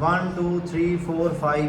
1 2 3 4 5.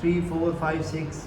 3 4 5 6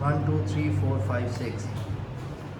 1 2 3 4 5 6.